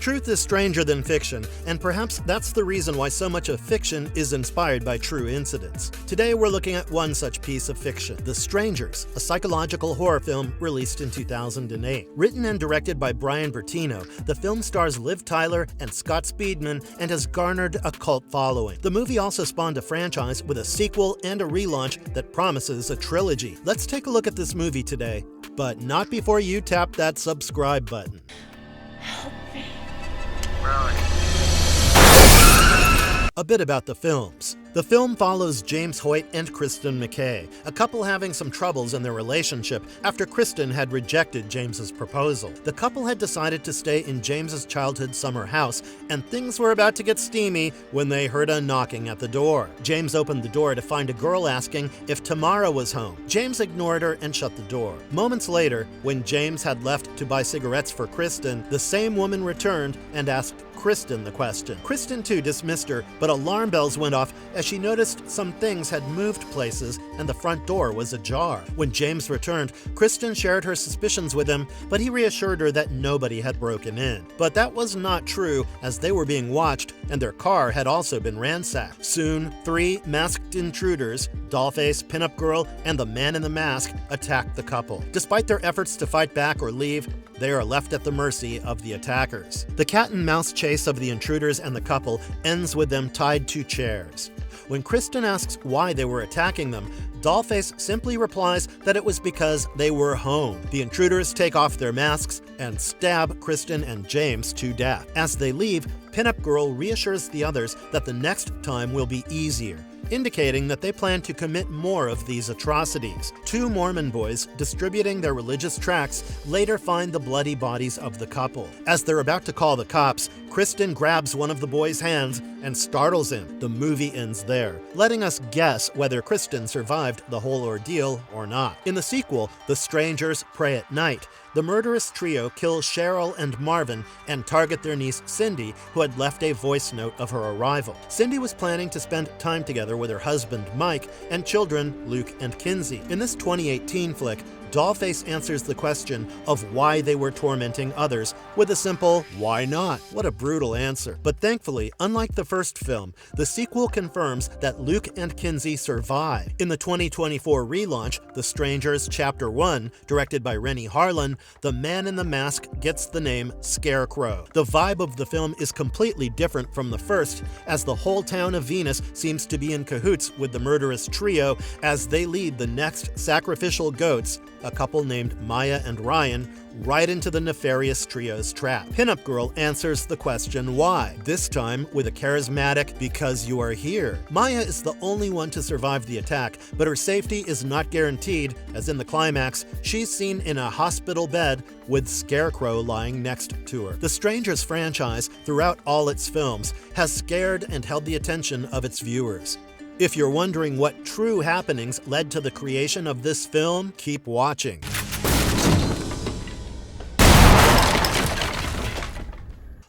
Truth is stranger than fiction, and perhaps that's the reason why so much of fiction is inspired by true incidents. Today we're looking at one such piece of fiction, The Strangers, a psychological horror film released in 2008. Written and directed by Brian Bertino, the film stars Liv Tyler and Scott Speedman and has garnered a cult following. The movie also spawned a franchise with a sequel and a relaunch that promises a trilogy. Let's take a look at this movie today, but not before you tap that subscribe button. Help me. A bit about the films. The film follows James Hoyt and Kristen McKay, a couple having some troubles in their relationship after Kristen had rejected James's proposal. The couple had decided to stay in James's childhood summer house, and things were about to get steamy when they heard a knocking at the door. James opened the door to find a girl asking if Tamara was home. James ignored her and shut the door. Moments later, when James had left to buy cigarettes for Kristen, the same woman returned and asked Kristen the question. Kristen too dismissed her, but alarm bells went off as she noticed some things had moved places and the front door was ajar. When James returned, Kristen shared her suspicions with him, but he reassured her that nobody had broken in. But that was not true, as they were being watched and their car had also been ransacked. Soon, 3 masked intruders, Dollface, Pinup Girl, and the Man in the Mask, attacked the couple. Despite their efforts to fight back or leave, they are left at the mercy of the attackers. The cat and mouse chase of the intruders and the couple ends with them tied to chairs. When Kristen asks why they were attacking them, Dollface simply replies that it was because they were home. The intruders take off their masks and stab Kristen and James to death. As they leave, Pinup Girl reassures the others that the next time will be easier, indicating that they plan to commit more of these atrocities. 2 Mormon boys, distributing their religious tracts, later find the bloody bodies of the couple. As they're about to call the cops, Kristen grabs one of the boys' hands and startles him. The movie ends there, letting us guess whether Kristen survived the whole ordeal or not. In the sequel, The Strangers Pray at Night, the murderous trio kill Cheryl and Marvin and target their niece Cindy, who had left a voice note of her arrival. Cindy was planning to spend time together with her husband Mike and children Luke and Kinsey. In this 2018 flick, Dollface answers the question of why they were tormenting others with a simple, "Why not?" What a brutal answer. But thankfully, unlike the first film, the sequel confirms that Luke and Kinsey survive. In the 2024 relaunch, The Strangers Chapter 1, directed by Renny Harlin, the Man in the Mask gets the name Scarecrow. The vibe of the film is completely different from the first, as the whole town of Venus seems to be in cahoots with the murderous trio as they lead the next sacrificial goats, a couple named Maya and Ryan, right into the nefarious trio's trap. Pinup Girl answers the question why, this time with a charismatic "because you are here." Maya is the only one to survive the attack, but her safety is not guaranteed, as in the climax, she's seen in a hospital bed with Scarecrow lying next to her. The Strangers franchise, throughout all its films, has scared and held the attention of its viewers. If you're wondering what true happenings led to the creation of this film, keep watching.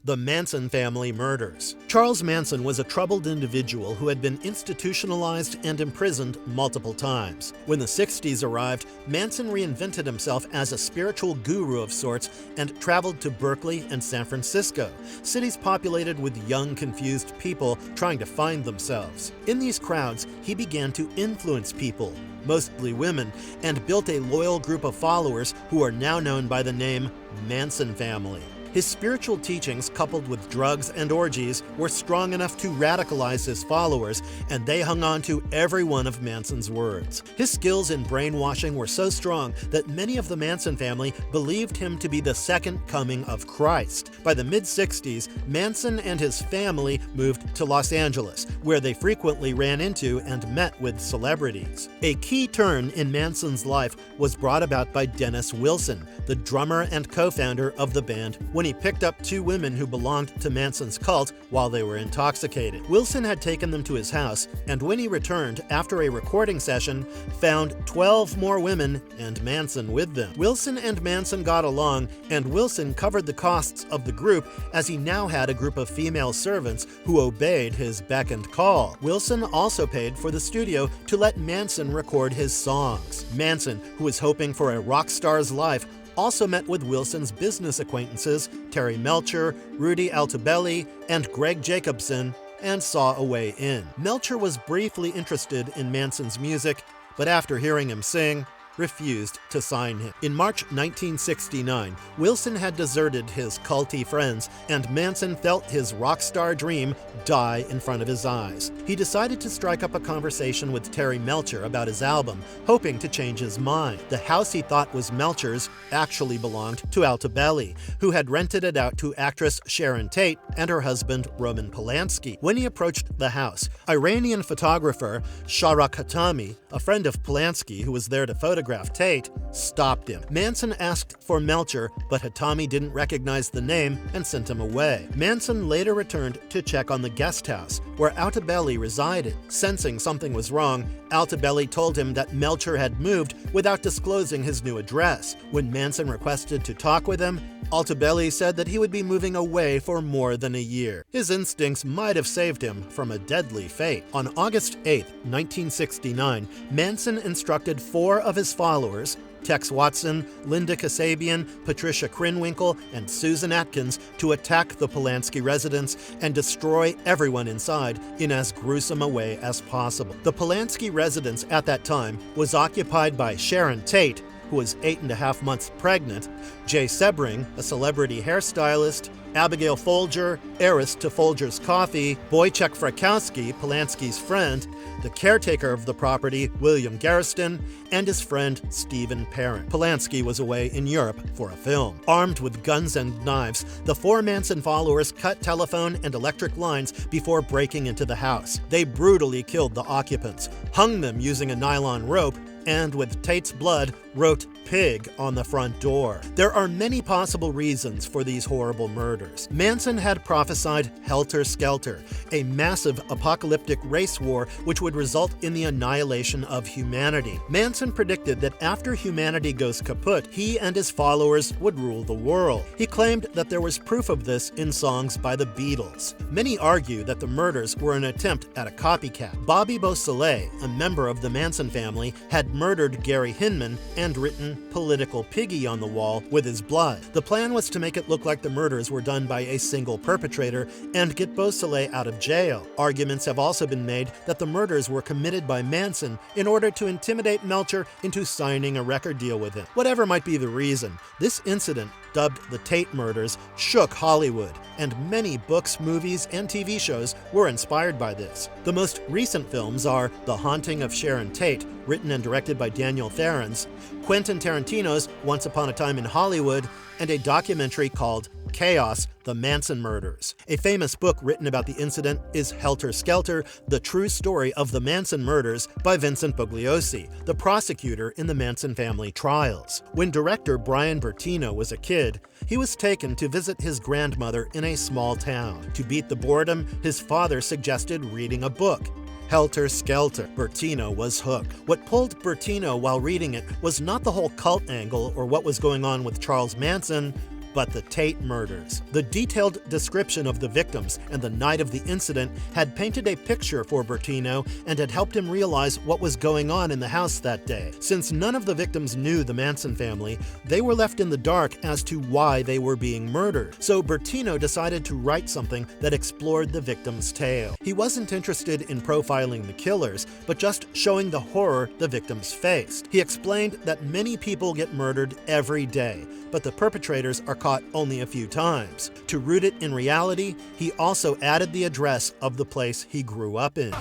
The Manson family murders. Charles Manson was a troubled individual who had been institutionalized and imprisoned multiple times. When the 60s arrived, Manson reinvented himself as a spiritual guru of sorts and traveled to Berkeley and San Francisco, cities populated with young, confused people trying to find themselves. In these crowds, he began to influence people, mostly women, and built a loyal group of followers who are now known by the name Manson family. His spiritual teachings, coupled with drugs and orgies, were strong enough to radicalize his followers, and they hung on to every one of Manson's words. His skills in brainwashing were so strong that many of the Manson family believed him to be the second coming of Christ. By the mid-60s, Manson and his family moved to Los Angeles, where they frequently ran into and met with celebrities. A key turn in Manson's life was brought about by Dennis Wilson, the drummer and co-founder of the band, when he picked up 2 women who belonged to Manson's cult while they were intoxicated. Wilson had taken them to his house, and when he returned after a recording session, found 12 more women and Manson with them. Wilson and Manson got along, and Wilson covered the costs of the group as he now had a group of female servants who obeyed his beck and call. Wilson also paid for the studio to let Manson record his songs. Manson, who was hoping for a rock star's life, also met with Wilson's business acquaintances Terry Melcher, Rudy Altobelli, and Greg Jacobson, and saw a way in. Melcher was briefly interested in Manson's music, but after hearing him sing, refused to sign him. In March 1969, Wilson had deserted his culty friends, and Manson felt his rock star dream die in front of his eyes. He decided to strike up a conversation with Terry Melcher about his album, hoping to change his mind. The house he thought was Melcher's actually belonged to Altobelli, who had rented it out to actress Sharon Tate and her husband Roman Polanski. When he approached the house, Iranian photographer Shahrukh Hatami, a friend of Polanski who was there to photograph Tate, stopped him. Manson asked for Melcher, but Hatami didn't recognize the name and sent him away. Manson later returned to check on the guest house where Altobelli resided. Sensing something was wrong, Altobelli told him that Melcher had moved without disclosing his new address. When Manson requested to talk with him, Altobelli said that he would be moving away for more than a year. His instincts might have saved him from a deadly fate. On August 8, 1969, Manson instructed 4 of his followers, Tex Watson, Linda Kasabian, Patricia Krenwinkel, and Susan Atkins, to attack the Polanski residence and destroy everyone inside in as gruesome a way as possible. The Polanski residence at that time was occupied by Sharon Tate, who was 8.5 months pregnant, Jay Sebring, a celebrity hairstylist, Abigail Folger, heiress to Folger's Coffee, Wojciech Frykowski, Polanski's friend, the caretaker of the property, William Garriston, and his friend, Stephen Parent. Polanski was away in Europe for a film. Armed with guns and knives, the 4 Manson followers cut telephone and electric lines before breaking into the house. They brutally killed the occupants, hung them using a nylon rope, and with Tate's blood, wrote "Pig" on the front door. There are many possible reasons for these horrible murders. Manson had prophesied Helter Skelter, a massive apocalyptic race war which would result in the annihilation of humanity. Manson predicted that after humanity goes kaput, he and his followers would rule the world. He claimed that there was proof of this in songs by the Beatles. Many argue that the murders were an attempt at a copycat. Bobby Beausoleil, a member of the Manson family, had murdered Gary Hinman and written "Political Piggy" on the wall with his blood. The plan was to make it look like the murders were done by a single perpetrator and get Beausoleil out of jail. Arguments have also been made that the murders were committed by Manson in order to intimidate Melcher into signing a record deal with him. Whatever might be the reason, this incident, dubbed the Tate murders, shook Hollywood, and many books, movies, and TV shows were inspired by this. The most recent films are The Haunting of Sharon Tate, written and directed by Daniel Farrens, Quentin Tarantino's Once Upon a Time in Hollywood, and a documentary called Chaos: The Manson Murders. A famous book written about the incident is Helter Skelter: The True Story of the Manson Murders by Vincent Bugliosi, the prosecutor in the Manson family trials. When director Brian Bertino was a kid, he was taken to visit his grandmother in a small town. To beat the boredom, his father suggested reading a book, Helter Skelter. Bertino was hooked. What pulled Bertino while reading it was not the whole cult angle or what was going on with Charles Manson, but the Tate murders. The detailed description of the victims and the night of the incident had painted a picture for Bertino and had helped him realize what was going on in the house that day. Since none of the victims knew the Manson family, they were left in the dark as to why they were being murdered. So Bertino decided to write something that explored the victims' tale. He wasn't interested in profiling the killers, but just showing the horror the victims faced. He explained that many people get murdered every day, but the perpetrators are caught only a few times. To root it in reality, he also added the address of the place he grew up in.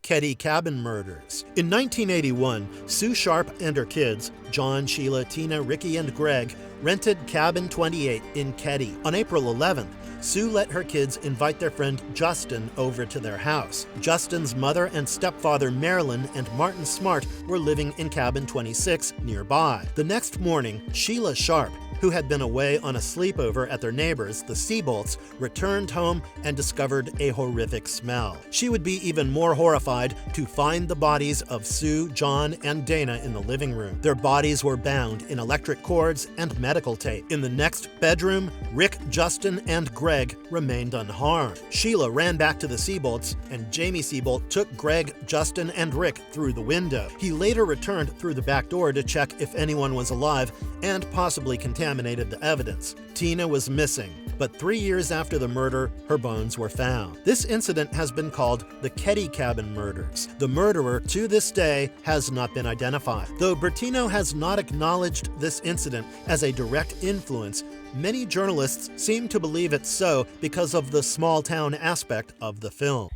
Keddie Cabin Murders. In 1981, Sue Sharp and her kids, John, Sheila, Tina, Ricky, and Greg, rented Cabin 28 in Keddie. On April 11th, Sue let her kids invite their friend Justin over to their house. Justin's mother and stepfather Marilyn and Martin Smart were living in Cabin 26 nearby. The next morning, Sheila Sharp, who had been away on a sleepover at their neighbors, the Seabolts, returned home and discovered a horrific smell. She would be even more horrified to find the bodies of Sue, John, and Dana in the living room. Their bodies were bound in electric cords and medical tape. In the next bedroom, Rick, Justin, and Greg remained unharmed. Sheila ran back to the Seabolts, and Jamie Seabolt took Greg, Justin, and Rick through the window. He later returned through the back door to check if anyone was alive and possibly contaminated the evidence. Tina was missing, but 3 years after the murder, her bones were found. This incident has been called the Ketty Cabin Murders. The murderer, to this day, has not been identified. Though Bertino has not acknowledged this incident as a direct influence, many journalists seem to believe it's so because of the small-town aspect of the film.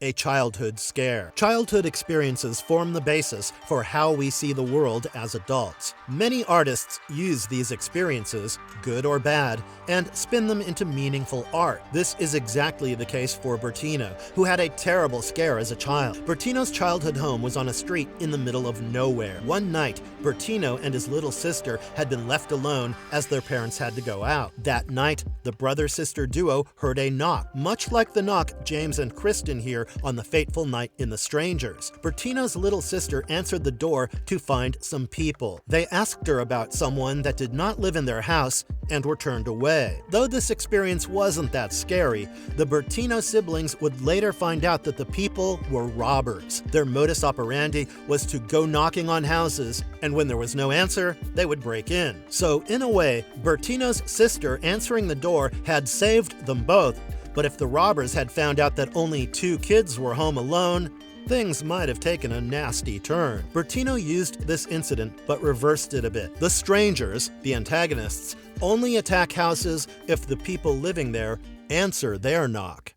A childhood scare. Childhood experiences form the basis for how we see the world as adults. Many artists use these experiences, good or bad, and spin them into meaningful art. This is exactly the case for Bertino, who had a terrible scare as a child. Bertino's childhood home was on a street in the middle of nowhere. One night, Bertino and his little sister had been left alone as their parents had to go out. That night, the brother-sister duo heard a knock, much like the knock James and Kristen hear on the fateful night in The Strangers. Bertino's little sister answered the door to find some people. They asked her about someone that did not live in their house and were turned away. Though this experience wasn't that scary, the Bertino siblings would later find out that the people were robbers. Their modus operandi was to go knocking on houses, and when there was no answer, they would break in. So in a way, Bertino's sister answering the door had saved them both, but if the robbers had found out that only 2 kids were home alone, things might have taken a nasty turn. Bertino used this incident but reversed it a bit. The Strangers, the antagonists, only attack houses if the people living there answer their knock.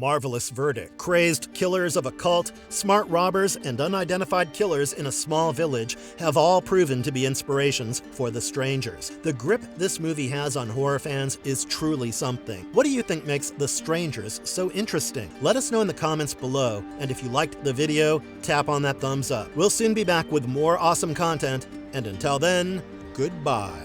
Marvelous verdict. Crazed killers of a cult, smart robbers, and unidentified killers in a small village have all proven to be inspirations for The Strangers. The grip this movie has on horror fans is truly something. What do you think makes The Strangers so interesting? Let us know in the comments below, and if you liked the video, tap on that thumbs up. We'll soon be back with more awesome content, and until then, goodbye.